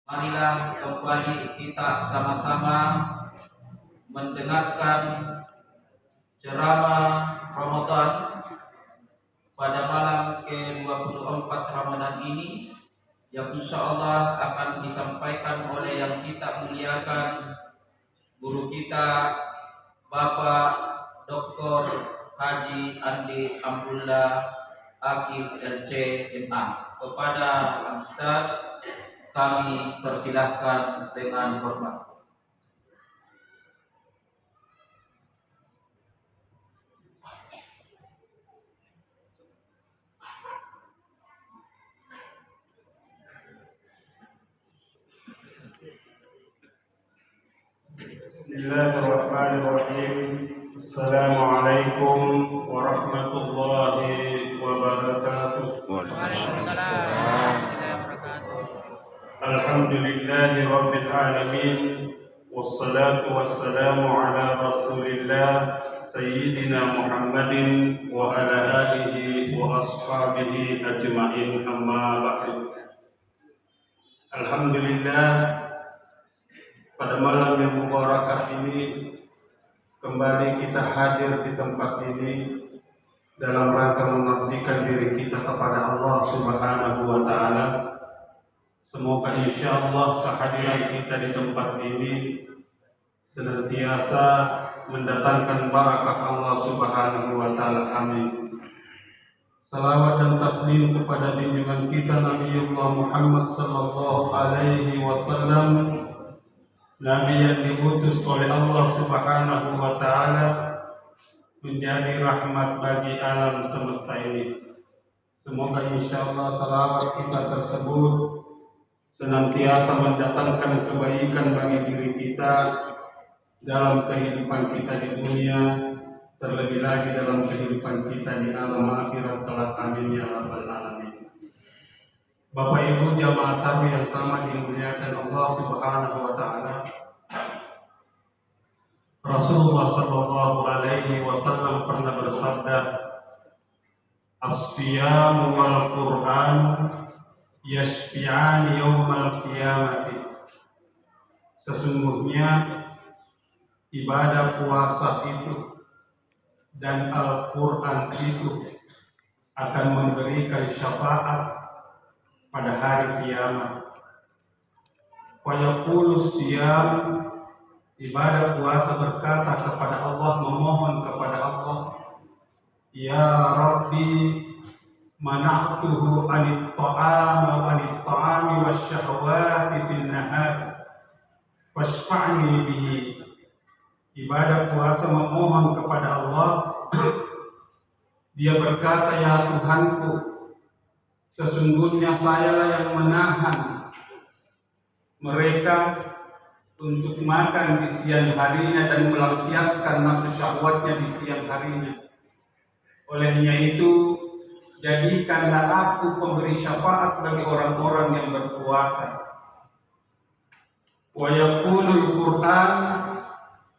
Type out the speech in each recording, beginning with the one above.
Marilah kembali kita sama-sama mendengarkan ceramah Ramadan pada malam ke-24 Ramadan ini, yang insya Allah akan disampaikan oleh yang kita muliakan guru kita Bapak Dr. Haji Andi Abdullah Akil LC MA. Kepada Ustaz kami persilahkan dengan hormat. Bismillahirrahmanirrahim. Assalamualaikum warahmatullahi wabarakatuh. Alhamdulillahi rabbil alamin. Wassalatu wassalamu ala rasulillah Sayyidina Muhammadin wa ala alihi wa ashabihi ajma'in, amma ba'du. Alhamdulillah, pada malam yang mubarakah ini kembali kita hadir di tempat ini dalam rangka mengabdikan diri kita kepada Allah Subhanahu wa taala. Semoga insyaallah kehadiran kita di tempat ini senantiasa mendatangkan barakah Allah Subhanahu wa taala. Amin. Salawat dan taslim kepada junjungan kita Nabiullah Muhammad sallallahu alaihi wasallam, Nabi yang diutus oleh Allah Subhanahu wa taala menjadi rahmat bagi alam semesta ini. Semoga insyaallah salawat kita tersebut senantiasa mendatangkan kebaikan bagi diri kita dalam kehidupan kita di dunia, terlebih lagi dalam kehidupan kita di alam akhirat kelak. Amin ya rabbal alamin. Bapak Ibu jamaah tabi yang sama dimuliakan Allah Subhanahu wa taala. Rasulullah sallallahu alaihi wasallam pernah bersabda, "As-siyamu wal Qur'an yashfi'ani yaumal qiyamati." Sesungguhnya ibadah puasa itu dan Al-Qur'an itu akan memberikan syafaat pada hari kiamat. Wa yaqulu siyam, ibadah puasa berkata kepada Allah, memohon kepada Allah, "Ya Rabbi, mana'tuhu anit ta'ami wasyahwati fil nahar, fashfa'ni bihi." Ibadah puasa memohon kepada Allah, dia berkata, "Ya Tuhanku, sesungguhnya saya yang menahan mereka untuk makan di siang harinya dan melampiaskan nafsu syahwatnya di siang harinya. Olehnya itu, jadikanlah aku pemberi syafaat bagi orang-orang yang berpuasa." Wa yaqulul Qur'an,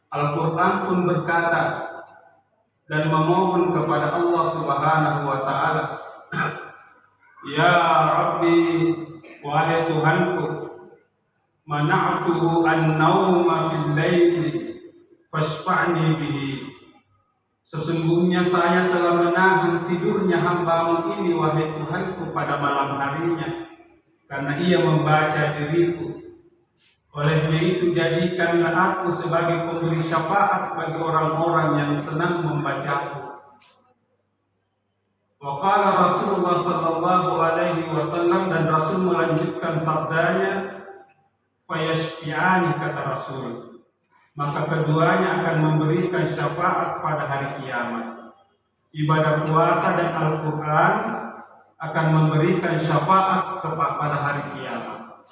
Al-Qur'an pun berkata dan memohon kepada Allah Subhanahu wa taala, "Ya Rabbi, wahai Tuhanku, mana'tuhu an-nauma fil laili fashfa'ni bihi." Sesungguhnya saya telah menahan tidurnya hamba-Mu ini, wahai Tuhanku, pada malam harinya, karena ia membaca diriku. Olehnya itu, jadikanlah aku sebagai pemberi syafaat bagi orang-orang yang senang membacaku. Wa qala Rasulullah sallallahu alaihi wasallam, dan Rasul melanjutkan sabdanya, "Fayashfi'ani," kata Rasul, maka keduanya akan memberikan syafaat pada hari kiamat. Ibadah puasa dan Al-Qur'an akan memberikan syafaat pada hari kiamat.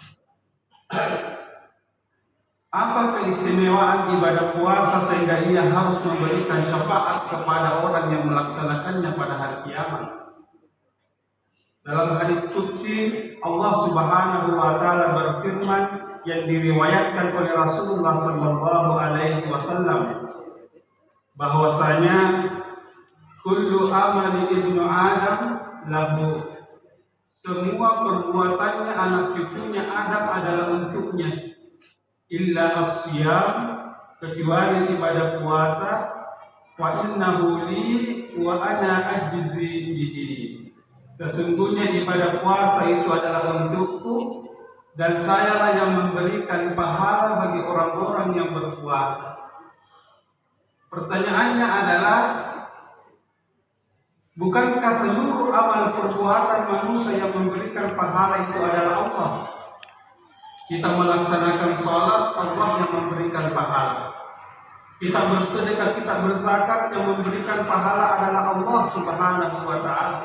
Apa keistimewaan ibadah puasa sehingga ia harus memberikan syafaat kepada orang yang melaksanakannya pada hari kiamat? Dalam hadits qudsi, Allah Subhanahu wa taala berfirman yang diriwayatkan oleh Rasulullah sallallahu alaihi wasallam, bahwasanya kullu amali ibnu Adam lahu, semua perbuatannya anak cucunya Adam adalah untuknya, illa as-siyam, kecuali ibadah puasa, wa innahu li wa ana ajzi bihi. Sesungguhnya ibadah puasa itu adalah untukku dan sayalah yang memberikan pahala bagi orang-orang yang berpuasa. Pertanyaannya adalah, bukankah seluruh amal perbuatan manusia yang memberikan pahala itu adalah Allah? Kita melaksanakan sholat, Allah yang memberikan pahala. Kita bersedekah, kita berzakat, yang memberikan pahala adalah Allah Subhanahu wa ta'ala.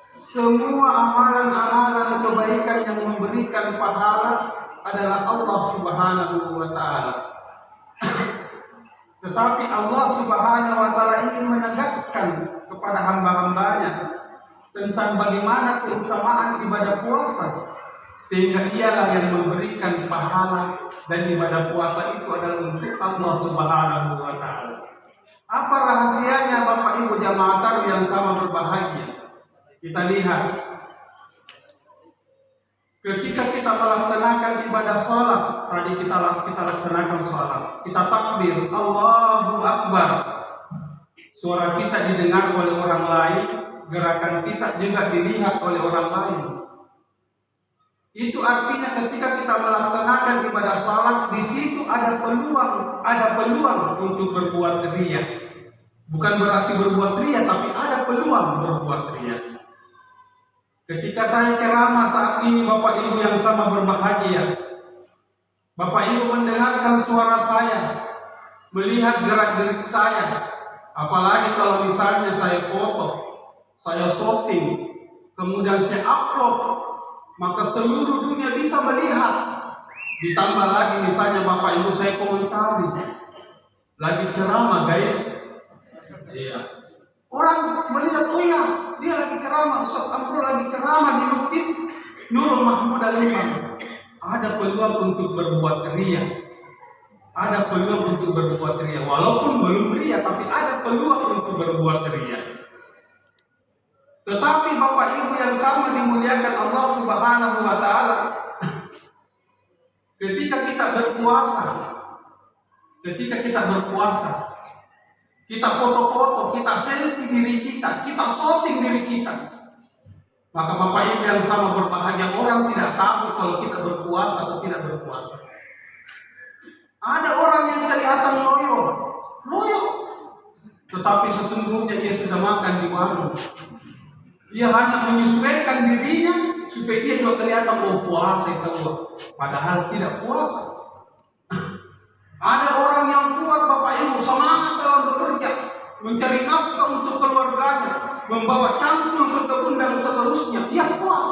Semua amalan-amalan kebaikan yang memberikan pahala adalah Allah Subhanahu wa ta'ala. Tetapi Allah Subhanahu wa ta'ala ingin menegaskan kepada hamba-hambanya tentang bagaimana keutamaan ibadah puasa, sehingga ialah yang memberikan pahala, dan ibadah puasa itu adalah untuk Allah Subhanahu wa ta'ala. Apa rahasianya Bapak Ibu jamaah tarawih yang sama berbahagia? Kita lihat, ketika kita melaksanakan ibadah sholat, tadi kita laksanakan sholat, kita takbir, Allahu Akbar, suara kita didengar oleh orang lain, gerakan kita juga dilihat oleh orang lain. Itu artinya ketika kita melaksanakan ibadah sholat, di situ ada peluang untuk berbuat riya. Bukan berarti berbuat riya, tapi ada peluang berbuat riya. Ketika saya ceramah saat ini, Bapak Ibu yang sama berbahagia, Bapak Ibu mendengarkan suara saya, melihat gerak-gerik saya, apalagi kalau misalnya saya foto, saya shooting, kemudian saya upload, maka seluruh dunia bisa melihat. Ditambah lagi misalnya Bapak Ibu saya komentari, lagi ceramah guys, iya. Orang melihat, oh ya, dia lagi ceramah, Ustaz Amrul lagi ceramah di Masjid Nurul Mahmud Al-Imam. Ada peluang untuk berbuat riya. Ada peluang untuk berbuat riya. Walaupun belum riya, tapi ada peluang untuk berbuat riya. Tetapi Bapak Ibu yang sama dimuliakan Allah Subhanahu wa ta'ala, ketika kita berpuasa, kita foto-foto, kita selfie diri kita shooting diri kita, maka Bapak Ibu yang sama berbahagia, orang tidak tahu kalau kita berpuasa atau tidak berpuasa. Ada orang yang kelihatan loyo, tetapi sesungguhnya ia sudah makan di warung. Dia hanya menyesuaikan dirinya supaya dia juga kelihatan puasa itu, padahal tidak puasa. Ada orang yang kuat Bapak Ibu, semangat dalam bekerja, mencari nafkah untuk keluarganya, membawa cangkul ke kebun dan seterusnya, dia kuat.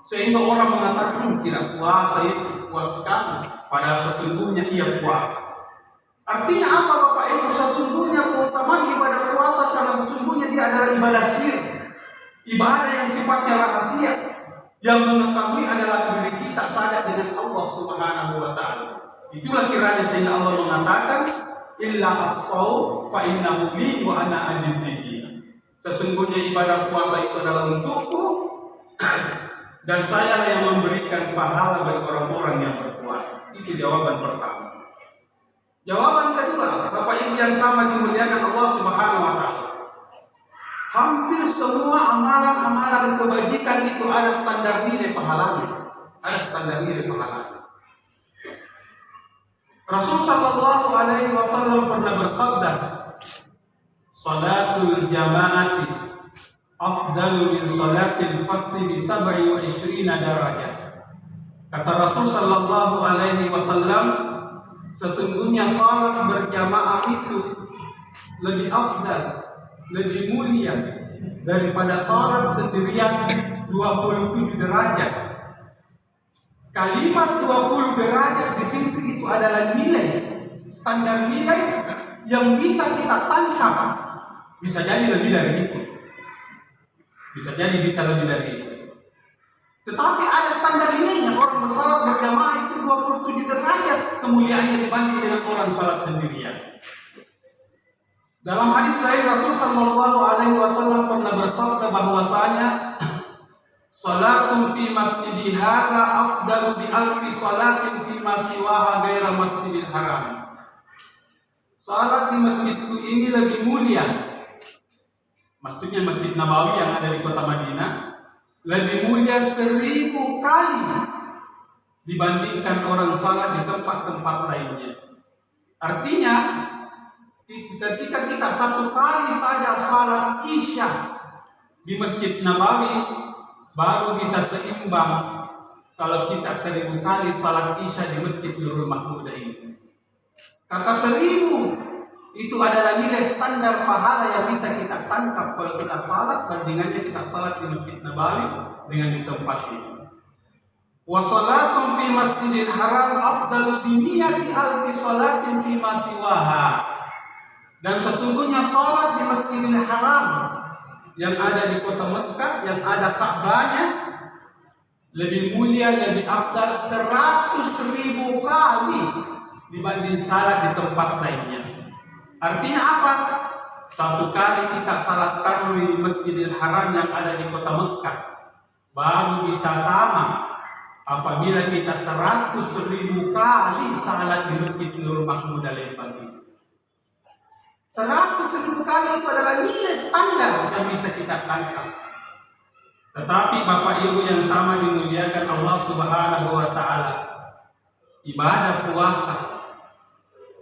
Sehingga orang mengatakan tidak puasa itu kuat sekali, padahal sesungguhnya ia puasa. Artinya apa Bapak Ibu? Sesungguhnya keutamaan ibadah puasa karena sesungguhnya dia adalah ibadah sir, ibadah yang sifatnya rahasia, yang mengetahui adalah diri kita saja dengan Allah Subhanahu wa ta'ala. Itulah kiranya sehingga Allah mengatakan, illa as-shaum fa innahu li wa ana ajzi. Sesungguhnya ibadah puasa itu adalah untukku dan saya yang memberikan pahala bagi orang-orang yang berpuasa. Itu jawaban pertama. Jawaban kedua, Bapak Ibu yang sama dimuliakan Allah Subhanahu wa ta'ala, hampir semua amalan-amalan kebajikan itu ada standar nilai pahalanya. Rasul sallallahu alaihi wasallam pernah bersabda, salatul jama'ati afdalu min salatil fardhi bi 27 darajah. Kata Rasul sallallahu alaihi wasallam, sesungguhnya salat berjamaah itu lebih afdal, lebih mulia daripada salat sendirian 27 derajat. Kalimat 20 derajat di situ itu adalah nilai, standar nilai yang bisa kita tangkap. Bisa jadi lebih dari itu. Bisa lebih dari itu. Tetapi ada standar nilainya. Orang bersalat berjamaah itu 27 derajat kemuliaannya dibanding dengan orang salat sendirian. Dalam hadis lain Rasul sallallahu alaihi wasallam pernah bersabda bahwasanya salatun fi masjidi hadza afdalu bi alfi salatin fi ma siwaha ghaira masjidil haram. Salat di masjidku ini lebih mulia. Maksudnya Masjid Nabawi yang ada di kota Madinah lebih mulia 1000 kali dibandingkan orang salat di tempat-tempat lainnya. Artinya ketika kita satu kali saja salat Isya di Masjid Nabawi baru bisa seimbang kalau kita 1000 kali salat Isya di Masjid Nurul Mahmudah ini. Kata 1000 itu adalah nilai standar pahala yang bisa kita tangkap kalau kita salat bandingannya kita salat di Masjid Nabawi dengan di tempat ini. Wa salatun fi Masjidil Haram afdalu bi mi'ati alfi salatin fi ma siwaha. Dan sesungguhnya salat di Masjidil Haram yang ada di kota Mekah yang ada Ka'bahnya lebih mulia, lebih afdal 100.000 kali dibanding salat di tempat lainnya. Artinya apa? Satu kali kita salat tarawih di Masjidil Haram yang ada di kota Mekah baru bisa sama apabila kita 100.000 kali salat di Masjid Nurul Mahmudah Lembang. 100.000 kali itu adalah nilai standar yang bisa kita tangkap. Tetapi Bapak Ibu yang sama dimuliakan Allah Subhanahu wa taala, ibadah puasa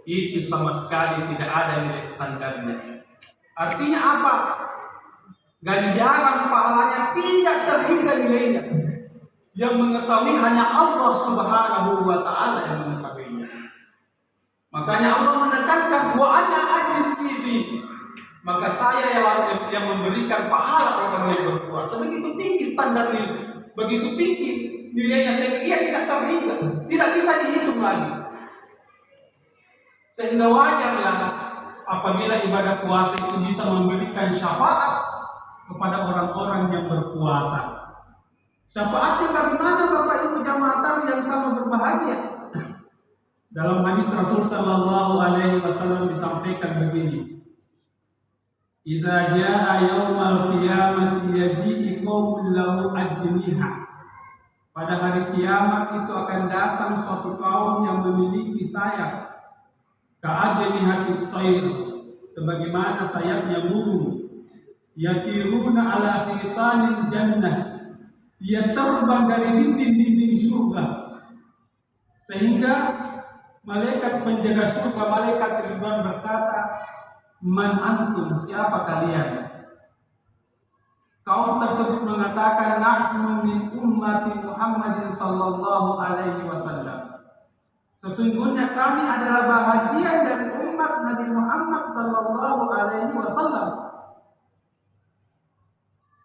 itu sama sekali tidak ada nilai standarnya. Artinya apa? Ganjaran pahalanya tidak terhingga nilainya. Yang mengetahui hanya Allah Subhanahu wa taala yang mengetahuinya. Makanya Allah menekankan wa ana ajzibi. Maka saya yang memberikan pahala orang yang berpuasa. Begitu tinggi standar nilai, begitu tinggi nilainya sehingga ia tidak terhingga, tidak bisa dihitung lagi. Sehingga wajarlah apabila ibadah puasa itu bisa memberikan syafaat kepada orang-orang yang berpuasa. Syafaatnya bagaimana Bapak Ibu jamaah tahu yang sama berbahagia? Dalam hadis Rasul sallallahu alaihi wasallam disampaikan begini. Idza jaa yaumal qiyamati yaji'u qaumun lahu ajniha. Pada hari kiamat itu akan datang suatu kaum yang memiliki sayap. Ka'adnihatit tayr, sebagaimana sayapnya burung. Yatiruna ala khitanil jannah, dia terbang dari dinding-dinding surga. Sehingga malaikat penjaga surga, malaikat Ridwan berkata, man antum, siapa kalian? Kaum tersebut mengatakan, nahnu min ummati Muhammadin sallallahu alaihi wasallam. Sesungguhnya kami adalah bahagian dari umat Nabi Muhammad sallallahu alaihi wasallam.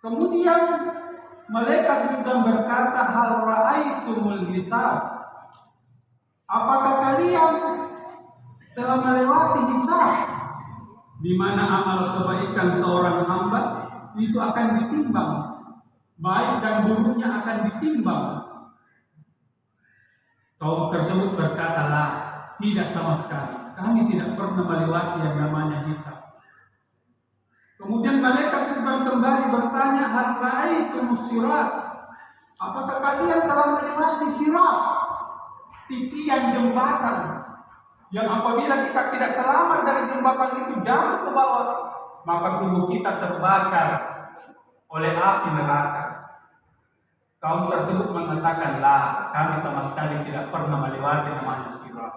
Kemudian malaikat juga berkata, hal ra'aitumul hisab. Apakah kalian telah melewati hisab, di mana amal kebaikan seorang hamba itu akan ditimbang, baik dan buruknya akan ditimbang. Kaum tersebut berkata, lah, tidak sama sekali. Kami tidak pernah melewati yang namanya hisab. Kemudian malaikat kembali bertanya, hal ra'aitumus sirat. Apakah kalian telah melewati sirat, titian jembatan yang apabila kita tidak selamat dari jembatan itu jatuh ke bawah, maka tubuh kita terbakar oleh api neraka. Kaum tersebut mengatakan, lah, kami sama sekali tidak pernah melewati namanya sirat.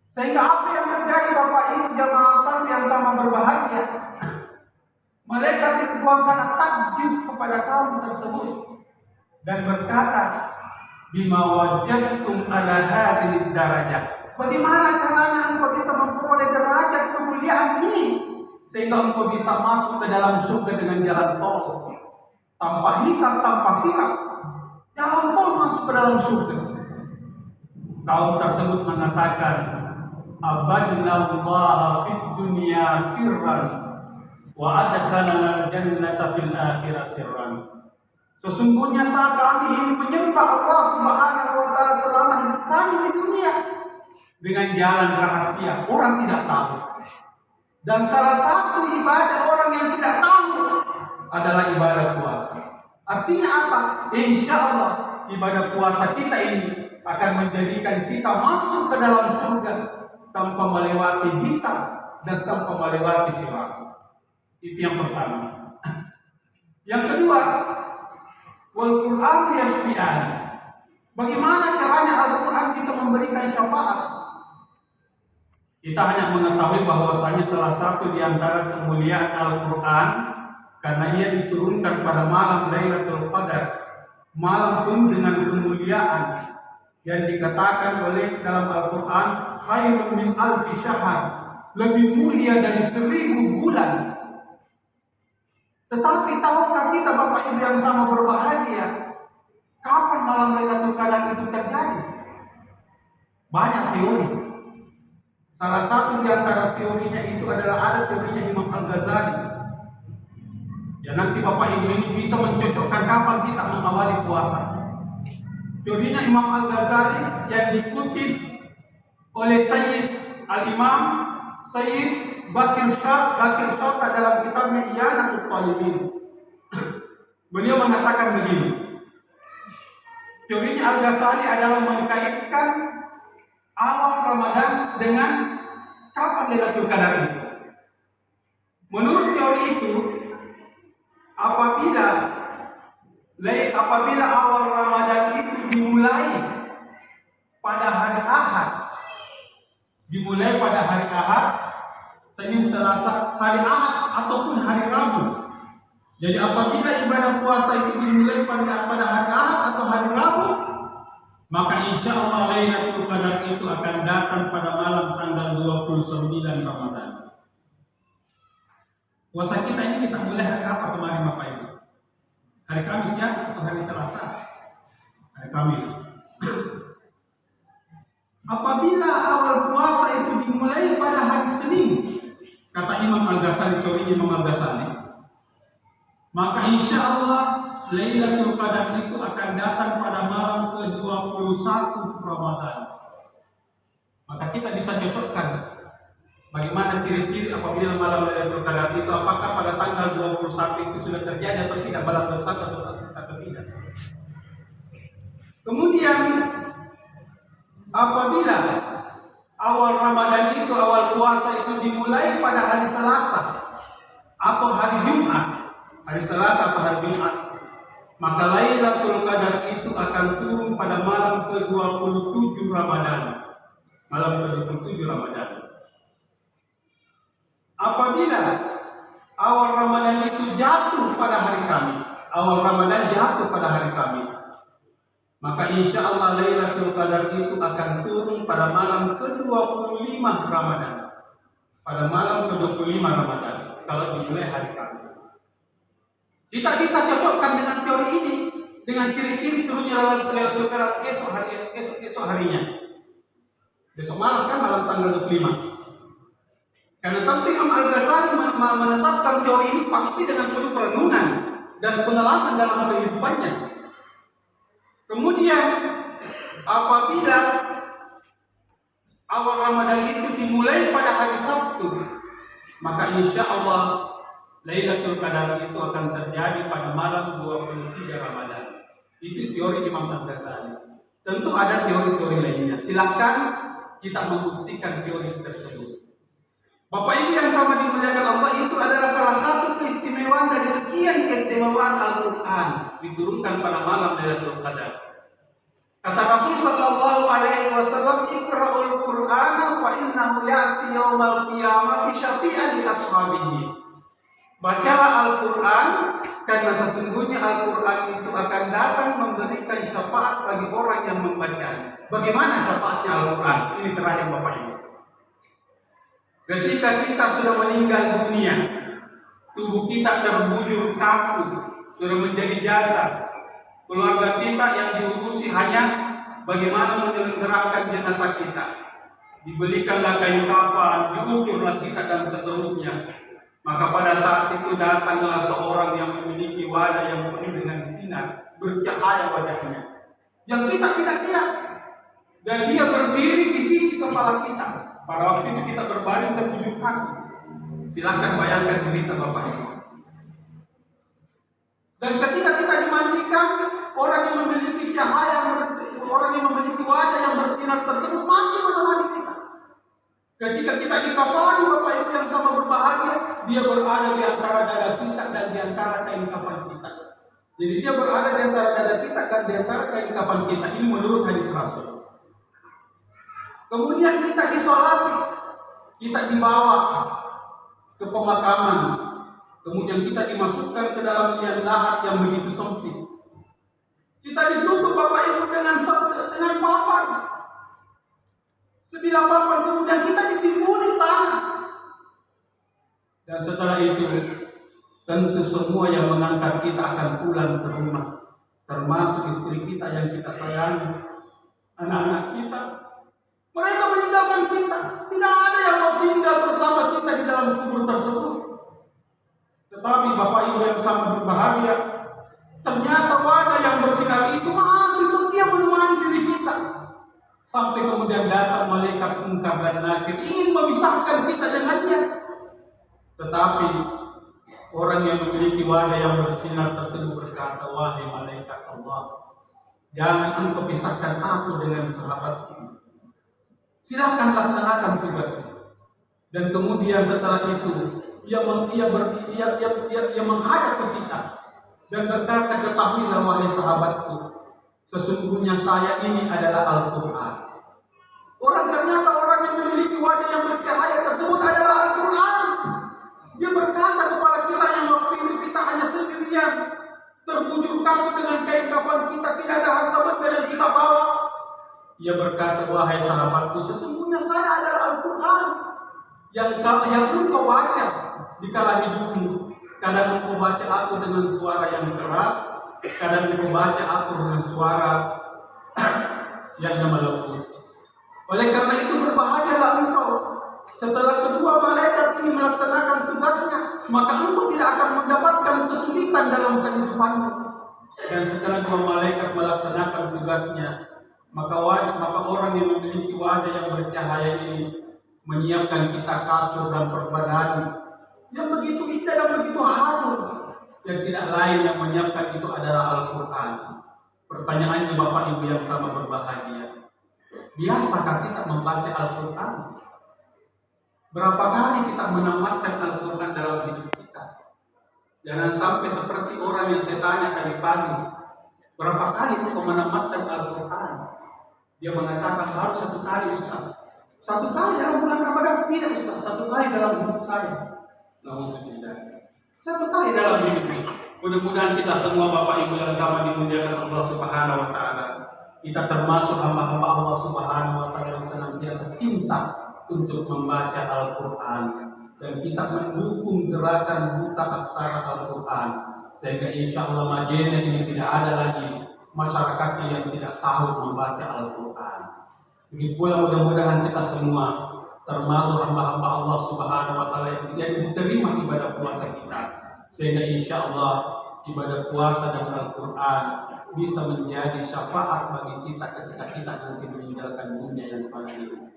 Sehingga apa yang terjadi Bapak Ibu jamaah yang sama berbahagia? Malaikat Ridwan sangat takjub kepada kaum tersebut dan berkata, bima wajadtum ala hadhihi darajah. Bagaimana caranya engkau bisa memperoleh derajat kemuliaan ini sehingga engkau bisa masuk ke dalam surga dengan jalan tol, tanpa hisab, tanpa sirat, jalan tol masuk ke dalam surga? Kaum tersebut mengatakan, abadna Allah fid dunya sirran wa adkhalana al-jannata fil akhirah sirran. Sesungguhnya saat kami ini menyembah Allah Subhanahu wa taala selama hidup kami di dunia dengan jalan rahasia, orang tidak tahu. Dan salah satu ibadah orang yang tidak tahu adalah ibadah puasa. Artinya apa? Insya Allah ibadah puasa kita ini akan menjadikan kita masuk ke dalam surga tanpa melewati hisab dan tanpa melewati sirat. Itu yang pertama. Yang kedua, wal Quran yasfi'an. Bagaimana caranya Al-Quran bisa memberikan syafaat? Kita hanya mengetahui bahwasanya salah satu di antara kemuliaan Al-Quran karena ia diturunkan pada malam Lailatul Qadar, malam penuh dengan kemuliaan yang dikatakan oleh dalam Al-Quran khairun min alfi syahr, lebih mulia dari 1000 bulan. Tetapi tahukah kita Bapak Ibu yang sama berbahagia, kapan malam Lailatul Qadar itu terjadi? Banyak teori. Salah satu di antara teorinya itu adalah ada teorinya Imam Al-Ghazali. Ya nanti Bapak Ibu ini bisa mencocokkan kapan kita mengawali puasa. Teorinya Imam Al-Ghazali yang dikutip oleh Sayyid Al-Imam Sayyid Bakir Shah dalam kitabnya Iyanatul Talibin. Beliau mengatakan begini. Teorinya Al-Ghazali adalah mengkaitkan awal Ramadan dengan kapan Lailatul Qadar itu. Menurut teori itu, apabila awal Ramadan itu dimulai pada hari Ahad, Senin, Selasa, hari Ahad ataupun hari Rabu. Jadi apabila ibadah puasa itu dimulai pada hari Ahad atau hari Rabu, maka insya Allah Lailatul Qadar itu akan datang pada malam tanggal 29 Ramadan. Puasa kita ini kita mulai hari apa kemarin Bapak Ibu? Hari Kamis ya atau hari Selasa? Hari Kamis. Apabila awal puasa itu dimulai pada hari Senin, kata Imam Al-Ghazali, teorinya Imam Al-Ghazali, maka insya Allah Lailatul Qadar itu akan datang pada malam ke-21 Ramadan. Maka kita bisa cocokkan bagaimana ciri-ciri apabila malam Lailatul Qadar itu, apakah pada tanggal 21 itu sudah terjadi atau tidak, malam 21 atau tidak. Kemudian apabila awal Ramadan itu, awal puasa itu dimulai pada hari Selasa atau hari Jumat, hari Selasa atau hari Jumat, maka Lailatul Qadar itu akan turun pada malam ke-27 Ramadan. Malam ke-27 Ramadan. Apabila awal Ramadan itu jatuh pada hari Kamis, maka insya Allah Lailatul Qadar itu akan turun pada malam ke-25 Ramadan. Pada malam ke-25 Ramadan, kalau dimulai hari Kamis. Kita bisa cocokkan dengan teori ini dengan ciri-ciri turunnya Lailatul Qadar esok harinya. Besok malam kan malam tanggal 25. Karena tentu Imam Al-Ghazali menetapkan teori ini pasti dengan penuh perenungan dan pengalaman dalam kehidupannya. Kemudian apabila awal Ramadan itu dimulai pada hari Sabtu, maka insya Allah Lailatul Qadar itu akan terjadi pada malam 23 Ramadan. Itu teori Imam Al-Ghazali. Tentu ada teori-teori lainnya. Silakan kita membuktikan teori tersebut. Bapak Ibu yang sama dimuliakan Allah, itu adalah salah satu keistimewaan dari sekian keistimewaan Al-Quran diturunkan pada malam Lailatul Qadar. Kata Rasul sallallahu alaihi wasallam, "Iqra'ul Qur'ana fa innahu ya'ti yaumal qiyamati syafi'an li ashabihi." Bacalah Al-Quran, karena sesungguhnya Al-Quran itu akan datang memberikan syafaat bagi orang yang membacanya. Bagaimana syafaatnya Al-Quran? Ini terakhir Bapak Ibu. Ketika kita sudah meninggal dunia, tubuh kita terbujur kaku, sudah menjadi jasad. Keluarga kita yang diurusi hanya bagaimana menyelenggarakan jenazah kita. Dibelikanlah kain kafan, diukurlah kita dan seterusnya. Maka pada saat itu datanglah seorang yang memiliki wajah yang penuh dengan sinar, bercahaya wajahnya, yang kita tidak lihat. Dan dia berdiri di sisi kepala kita. Pada waktu itu kita berbaring terbujur kaki. Silakan bayangkan derita Bapak Ibu. Dan ketika kita dimandikan, orang yang memiliki cahaya, orang yang memiliki wajah yang bersinar tersebut masih menemani kita. Ketika kita dikafani, Bapak Ibu yang sama berbahagia, dia berada di antara dada kita dan di antara kain kafan kita. Jadi dia berada di antara dada kita dan di antara kain kafan kita. Ini menurut hadis Rasul. Kemudian kita disolati, kita dibawa ke pemakaman. Kemudian kita dimasukkan ke dalam liang lahat yang begitu sempit. Kita ditutup Bapak Ibu dengan papan. Sebilah papan, kemudian kita ditimbuni tanah. Dan setelah itu, tentu semua yang mengantar kita akan pulang ke rumah, termasuk istri kita yang kita sayangi, anak-anak kita. Mereka meninggalkan kita. Tidak ada yang mau tinggal bersama kita di dalam kubur tersebut. Tetapi Bapak Ibu yang sangat berbahagia, ternyata wajah yang bersinar itu masih setia menemani diri kita. Sampai kemudian datang malaikat mungkar dan nakir ingin memisahkan kita dengannya. Tetapi orang yang memiliki wajah yang bersinar tersebut berkata, wahai malaikat Allah, jangan engkau pisahkan aku dengan sahabatku. Silakan laksanakan tugasmu. Dan kemudian setelah itu ia menghadap ke kita dan berkata, ketahuilah wahai sahabatku, sesungguhnya saya ini adalah Al-Quran. Ternyata orang yang memiliki wajah yang bercahaya tersebut adalah Al-Quran. Dia berkata kepada kita yang waktu itu kita hanya sendirian, terbujur kaku dengan kain kafan kita, tidak ada harta benda yang kita bawa. Ia berkata, wahai sahabatku, sesungguhnya saya adalah Al-Quran yang engkau baca di kala hidupmu. Kadang engkau baca aku dengan suara yang keras, kadang engkau baca aku dengan suara yang lembut. Oleh karena itu berbahagialah engkau. Setelah kedua malaikat ini melaksanakan tugasnya, maka engkau tidak akan mendapatkan kesulitan dalam kehidupanmu. Dan setelah dua malaikat melaksanakan tugasnya, maka orang yang memiliki wajah yang bercahaya ini menyiapkan kita kasur dan permadani yang begitu indah dan begitu harum. Yang tidak lain yang menyiapkan itu adalah Al-Quran. Pertanyaannya Bapak Ibu yang sama berbahagia, biasakah kita membaca Al-Quran? Berapa kali kita menamatkan Al-Quran dalam hidup kita? Jangan sampai seperti orang yang saya tanya tadi pagi, berapa kali engkau menamatkan Al-Quran? Dia mengatakan harus 1 kali Ustaz. 1 kali dalam bulan Ramadan? Tidak Ustaz, 1 kali dalam hidup saya. Alhamdulillah. 1 kali dalam hidup ini. Mudah-mudahan kita semua Bapak Ibu yang sama dimuliakan Allah Subhanahu wa Ta'ala, kita termasuk hamba-hamba Allah Subhanahu wa Ta'ala yang senantiasa cinta untuk membaca Al-Quran, dan kita mendukung gerakan buta aksara Al-Quran, sehingga insya Allah Madinah ini tidak ada lagi masyarakat yang tidak tahu membaca Al-Quran. Begitu pula mudah-mudahan kita semua termasuk hamba-hamba Allah Subhanahu wa Ta'ala yang diterima ibadah puasa kita, sehingga insya Allah ibadah puasa dan Al-Quran bisa menjadi syafaat bagi kita ketika kita nanti meninggalkan dunia yang fana ini.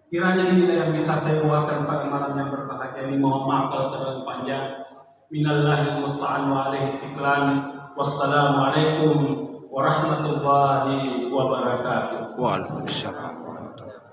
Kiranya inilah yang bisa saya buatkan pada malam yang berbahagia ini. Mohon maaf kalau terlalu panjang. Minallahil musta'an wa alaihi tiklan. Wassalamualaikum warahmatullahi wabarakatuh. Waalaikumsalam warahmatullahi wabarakatuh.